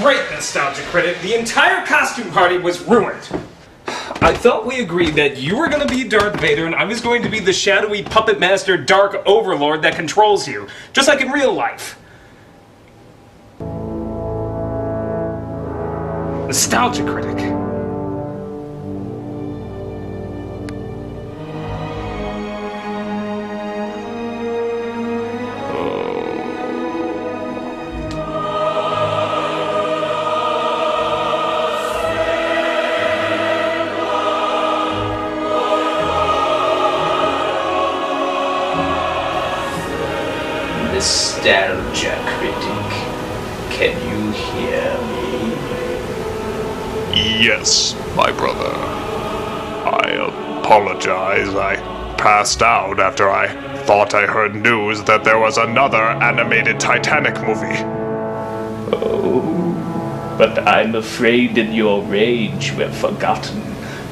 Great, Nostalgia Critic. The entire costume party was ruined. I thought we agreed that you were going to be Darth Vader and I was going to be the shadowy puppet master dark overlord that controls you, just like in real life. Nostalgia Critic. Nostalgia Critic, can you hear me? Yes, my brother. I apologize. I passed out after I thought I heard news that there was another animated Titanic movie. Oh, but I'm afraid in your rage you have forgotten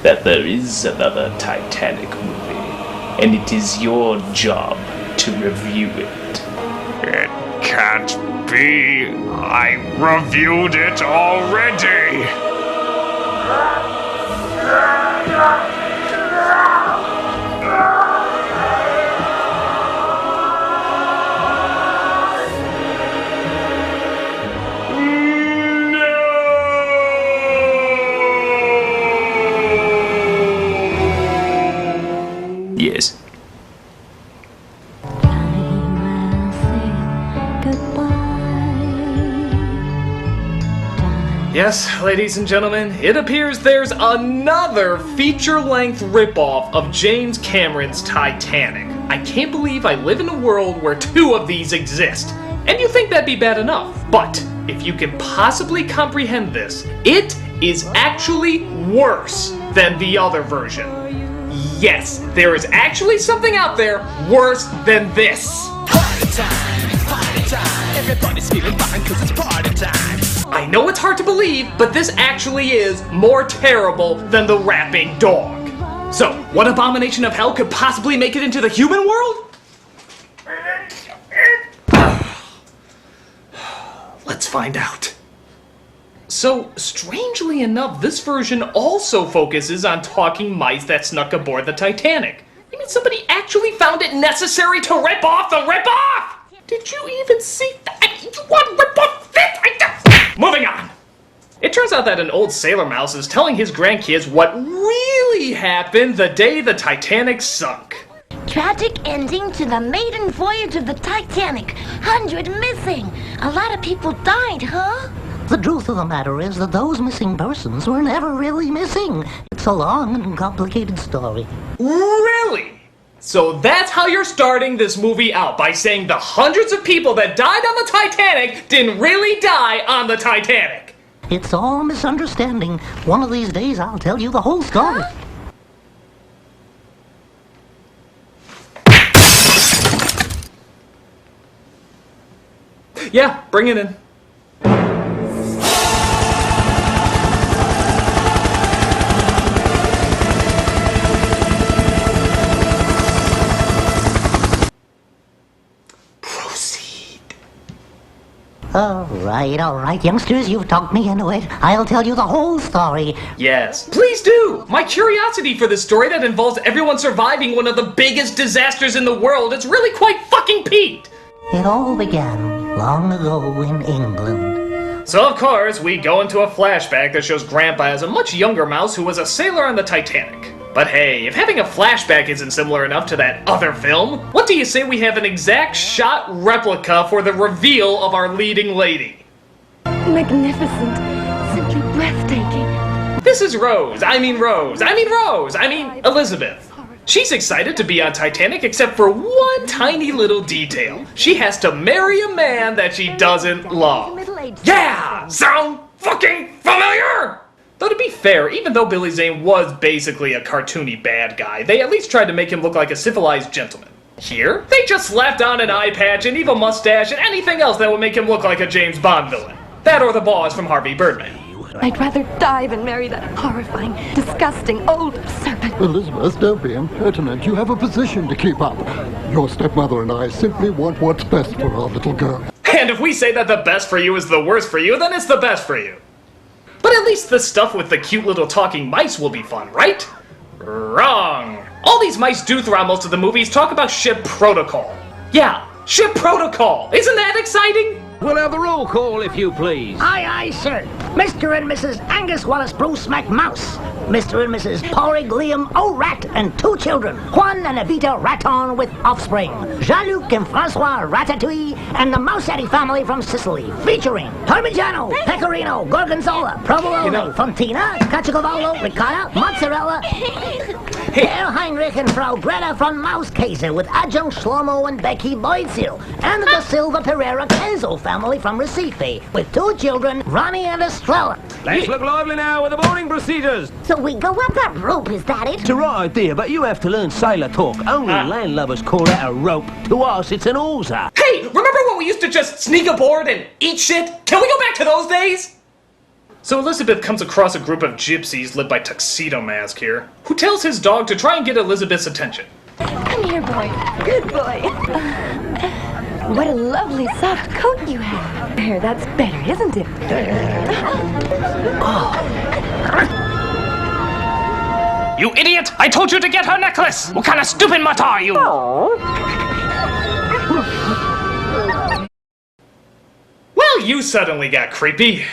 that there is another Titanic movie, and it is your job to review it. It can't be. I reviewed it already. No! Yes. Yes, ladies and gentlemen, it appears there's another feature-length ripoff of James Cameron's Titanic. I can't believe I live in a world where two of these exist. And you think that'd be bad enough. But if you can possibly comprehend this, it is actually worse than the other version. Yes, there is actually something out there worse than this. Party time, everybody's feeling fine 'cause it's party time. I know it's hard to believe, but this actually is more terrible than the rapping dog. So, what abomination of hell could possibly make it into the human world? Let's find out. So, strangely enough, this version also focuses on talking mice that snuck aboard the Titanic. You mean somebody actually found it necessary to rip off the rip-off? Did you even see that? You want to rip off this? Moving on! It turns out that an old sailor mouse is telling his grandkids what really happened the day the Titanic sunk. Tragic ending to the maiden voyage of the Titanic. 100 missing. A lot of people died, huh? The truth of the matter is that those missing persons were never really missing. It's a long and complicated story. Really? So that's how you're starting this movie out, by saying the hundreds of people that died on the Titanic didn't really die on the Titanic. It's all misunderstanding. One of these days I'll tell you the whole story. Yeah, bring it in. All right, youngsters, you've talked me into it. I'll tell you the whole story. Yes, please do! My curiosity for this story that involves everyone surviving one of the biggest disasters in the world is really quite fucking peaked! It all began long ago in England. So of course, we go into a flashback that shows Grandpa as a much younger mouse who was a sailor on the Titanic. But hey, if having a flashback isn't similar enough to that other film, what do you say we have an exact shot replica for the reveal of our leading lady? Magnificent. Simply breathtaking. This is Rose. I mean Elizabeth. She's excited to be on Titanic except for one tiny little detail. She has to marry a man that she doesn't love. Yeah! Sound fucking familiar? Though to be fair, even though Billy Zane was basically a cartoony bad guy, they at least tried to make him look like a civilized gentleman. Here, they just slapped on an eye patch, an evil mustache, and anything else that would make him look like a James Bond villain. That or the boss from Harvey Birdman. I'd rather die than marry that horrifying, disgusting old serpent. Elizabeth, don't be impertinent. You have a position to keep up. Your stepmother and I simply want what's best for our little girl. And if we say that the best for you is the worst for you, then it's the best for you. But at least the stuff with the cute little talking mice will be fun, right? Wrong. All these mice do throughout most of the movies talk about ship protocol. Yeah, ship protocol. Isn't that exciting? We'll have the roll call, if you please. Aye, aye, sir. Mr. and Mrs. Angus Wallace Bruce McMouse. Mr. and Mrs. Porrig Liam O'Rat and 2 children. Juan and Evita Raton with offspring. Jean-Luc and Francois Ratatouille and the Mousetti family from Sicily. Featuring Parmigiano, Pecorino, Gorgonzola, Provolone, Fontina, Caciocavallo, Ricotta, Mozzarella, Herr Heinrich and Frau Greta von Mauskäse with adjunct Shlomo and Becky Boydsil. And the Silva Pereira Kenzo family from Recife with 2 children, Ronnie and Estrella. Let's look lively now with the boarding procedures. So we go up that rope, is that it? It's a right idea, but you have to learn sailor talk. Only landlubbers call that a rope. To us, it's an hawser. Hey, remember when we used to just sneak aboard and eat shit? Can we go back to those days? So Elizabeth comes across a group of gypsies led by Tuxedo Mask here, who tells his dog to try and get Elizabeth's attention. Come here, boy. Good boy. What a lovely soft coat you have. There, that's better, isn't it? You idiot! I told you to get her necklace! What kind of stupid mutt are you? Well, you suddenly got creepy.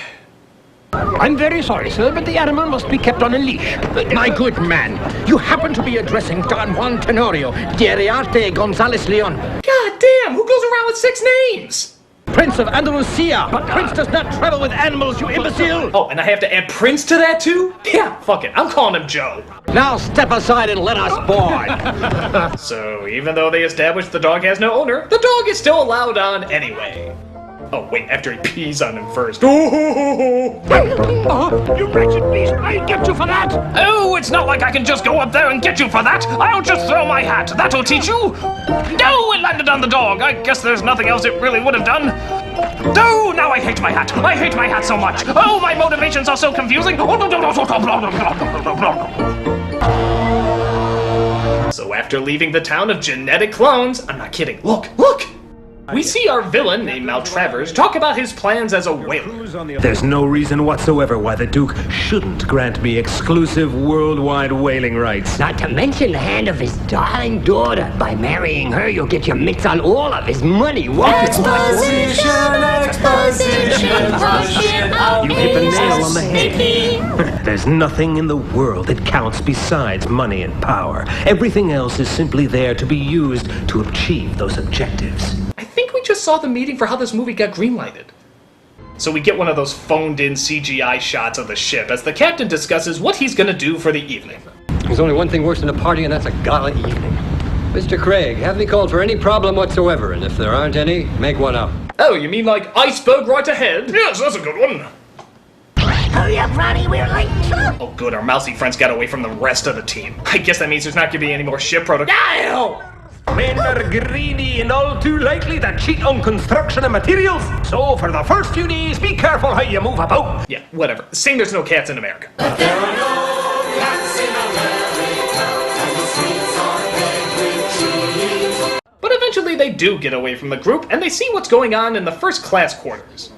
I'm very sorry, sir, but the animal must be kept on a leash. My good man, you happen to be addressing Don Juan Tenorio de Ariarte Gonzalez Leon. God damn, who goes around with 6 names? Prince of Andalusia, but Prince does not travel with animals, you imbecile! Oh, and I have to add Prince to that too? Yeah, fuck it, I'm calling him Joe. Now step aside and let us board. So, even though they established the dog has no owner, the dog is still allowed on anyway. Oh, wait, after he pees on him first. You wretched beast, I'll get you for that! Oh, it's not like I can just go up there and get you for that! I'll just throw my hat, that'll teach you! No, it landed on the dog! I guess there's nothing else it really would have done. No, now I hate my hat! I hate my hat so much! Oh, my motivations are so confusing! So after leaving the town of genetic clones, I'm not kidding, look! We see our villain, named Maltravers, talk about his plans as a whaler. There's no reason whatsoever why the Duke shouldn't grant me exclusive worldwide whaling rights. Not to mention the hand of his darling daughter. By marrying her, you'll get your mitts on all of his money. Exposition. You hit the nail on the head. There's nothing in the world that counts besides money and power. Everything else is simply there to be used to achieve those objectives. I think we just saw the meeting for how this movie got greenlighted. So we get one of those phoned-in CGI shots of the ship as the captain discusses what he's gonna do for the evening. There's only one thing worse than a party, and that's a gala evening. Mr. Craig, have me called for any problem whatsoever, and if there aren't any, make one up. Oh, you mean like iceberg right ahead? Yes, that's a good one. Hurry up, Ronnie, we're late. Oh good, our mousy friends got away from the rest of the team. I guess that means there's not gonna be any more ship protocol. Men are greedy and all too likely to cheat on construction and materials. So for the first few days, be careful how you move about. Yeah, whatever. Sing There's No Cats in America. But there are no cats in America, and the streets are paved with cheese. But eventually they do get away from the group, and they see what's going on in the first class quarters.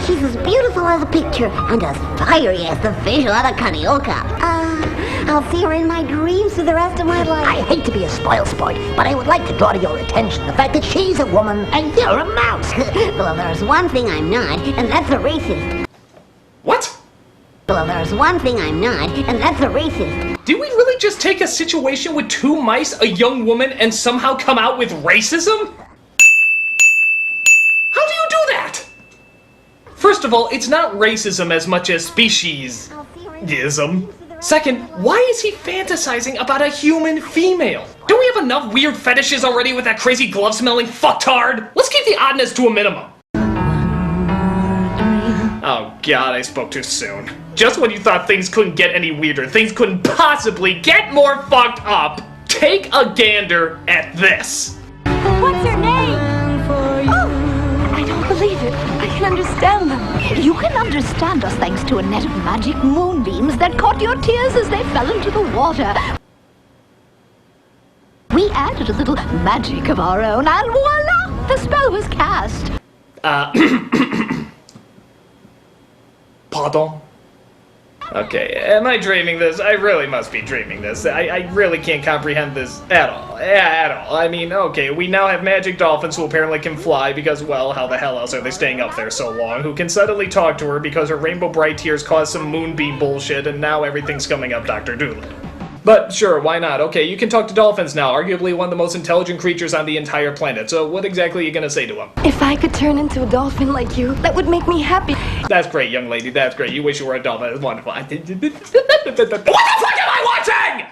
She's as beautiful as a picture and as fiery as the visual of the Carioca. I'll see her in my dreams for the rest of my life. I hate to be a spoilsport, but I would like to draw to your attention the fact that she's a woman and you're a mouse. Well, there's one thing I'm not, and that's a racist. What? Well, there's one thing I'm not, and that's a racist. Did we really just take a situation with 2 mice, a young woman, and somehow come out with racism? How do you do that? First of all, it's not racism as much as speciesism. Second, why is he fantasizing about a human female? Do we have enough weird fetishes already with that crazy glove-smelling fucktard? Let's keep the oddness to a minimum. Oh god, I spoke too soon. Just when you thought things couldn't get any weirder, things couldn't possibly get more fucked up, take a gander at this. What's her name? Oh, I don't believe it. I can understand them. You can understand us thanks to a net of magic moonbeams that caught your tears as they fell into the water. We added a little magic of our own, and voila! The spell was cast. Pardon? Okay, am I dreaming this? I really must be dreaming this. I really can't comprehend this at all. At all. I mean, okay, we now have magic dolphins who apparently can fly because, well, how the hell else are they staying up there so long? Who can suddenly talk to her because her rainbow bright tears caused some moonbeam bullshit and now everything's coming up Dr. Doolittle. But sure, why not? Okay, you can talk to dolphins now, arguably one of the most intelligent creatures on the entire planet. So what exactly are you gonna say to them? If I could turn into a dolphin like you, that would make me happy. That's great, young lady, that's great. You wish you were a dolphin, it's wonderful. What the fuck am I watching?!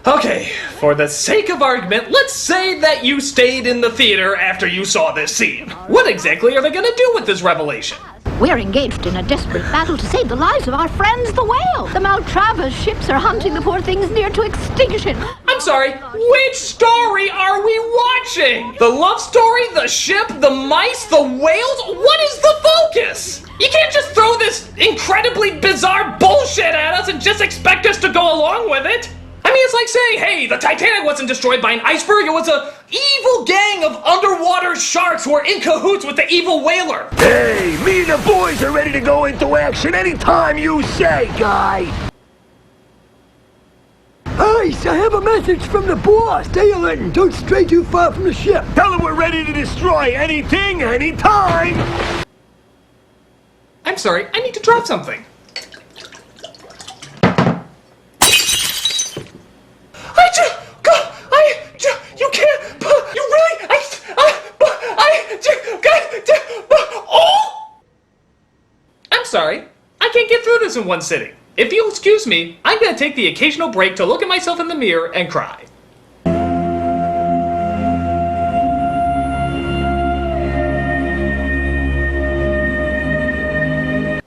Okay, for the sake of argument, let's say that you stayed in the theater after you saw this scene. What exactly are they gonna do with this revelation? We're engaged in a desperate battle to save the lives of our friends, the whale. The Maltravers ships are hunting the poor things near to extinction. I'm sorry, which story are we watching? The love story, the ship, the mice, the whales? What is the focus? You can't just throw this incredibly bizarre bullshit at us and just expect us to go along with it. I mean, it's like saying, hey, the Titanic wasn't destroyed by an iceberg, it was a evil gang of underwater sharks who are in cahoots with the evil whaler. Hey, me and the boys are ready to go into action anytime you say, guy. Ice, I have a message from the boss. Stay alert and don't stray too far from the ship. Tell him we're ready to destroy anything, anytime. I'm sorry, I need to drop something. You can't, you really, oh! I'm sorry, I can't get through this in one sitting. If you'll excuse me, I'm gonna take the occasional break to look at myself in the mirror and cry.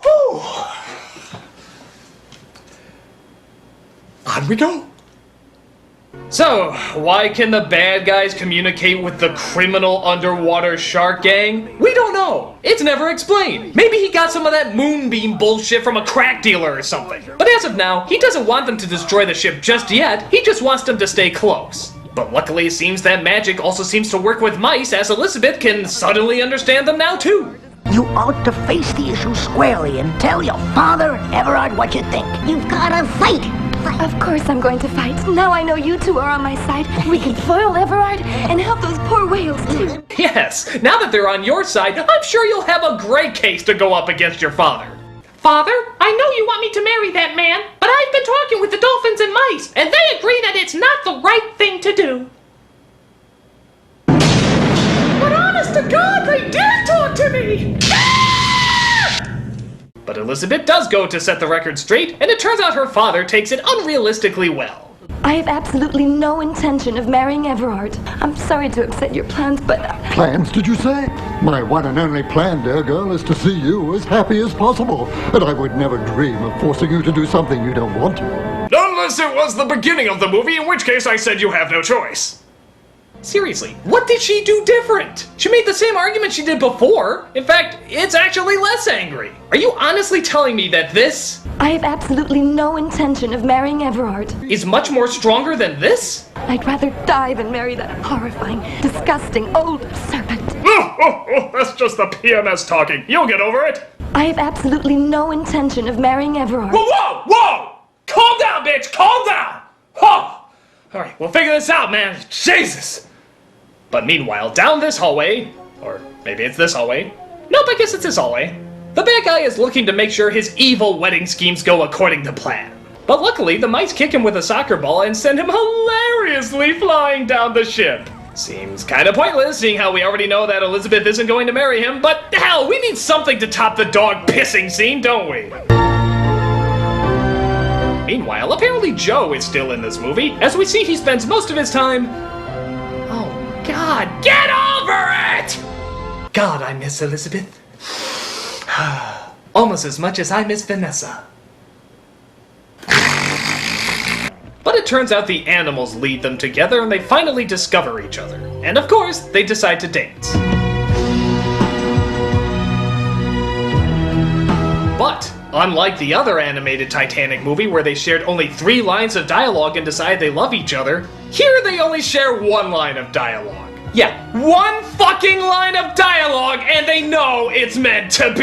Whew. On we go. So, why can the bad guys communicate with the criminal underwater shark gang? We don't know. It's never explained. Maybe he got some of that moonbeam bullshit from a crack dealer or something. But as of now, he doesn't want them to destroy the ship just yet. He just wants them to stay close. But luckily it seems that magic also seems to work with mice, as Elizabeth can suddenly understand them now too. You ought to face the issue squarely and tell your father and Everard what you think. You've gotta fight! Of course I'm going to fight. Now I know you two are on my side. We can foil Everard and help those poor whales too. Yes, now that they're on your side, I'm sure you'll have a great case to go up against your father. Father, I know you want me to marry that man, but I've been talking with the dolphins and mice, and they agree that it's not the right thing to do. But honest to God, they did talk to me! But Elizabeth does go to set the record straight, and it turns out her father takes it unrealistically well. I have absolutely no intention of marrying Everard. I'm sorry to upset your plans, but... Plans, did you say? My one and only plan, dear girl, is to see you as happy as possible. And I would never dream of forcing you to do something you don't want to. Unless it was the beginning of the movie, in which case I said you have no choice. Seriously, what did she do different? She made the same argument she did before. In fact, it's actually less angry. Are you honestly telling me that this... I have absolutely no intention of marrying Everard. ...is much more stronger than this? I'd rather die than marry that horrifying, disgusting old serpent. That's just the PMS talking. You'll get over it. I have absolutely no intention of marrying Everard. Whoa! Calm down, bitch! Calm down! Huh! Alright, we'll figure this out, man. Jesus! But meanwhile, down this hallway, or maybe it's this hallway. Nope, I guess it's this hallway. The bad guy is looking to make sure his evil wedding schemes go according to plan. But luckily, the mice kick him with a soccer ball and send him hilariously flying down the ship. Seems kinda pointless, seeing how we already know that Elizabeth isn't going to marry him, but hell, we need something to top the dog pissing scene, don't we? Meanwhile, apparently Joe is still in this movie. As we see, he spends most of his time... Oh, God, get over it! God, I miss Elizabeth. Almost as much as I miss Vanessa. But it turns out the animals lead them together and they finally discover each other. And of course, they decide to dance. But, unlike the other animated Titanic movie where they shared only 3 lines of dialogue and decided they love each other, here they only share 1 line of dialogue. Yeah, one fucking line of dialogue and they know it's meant to be.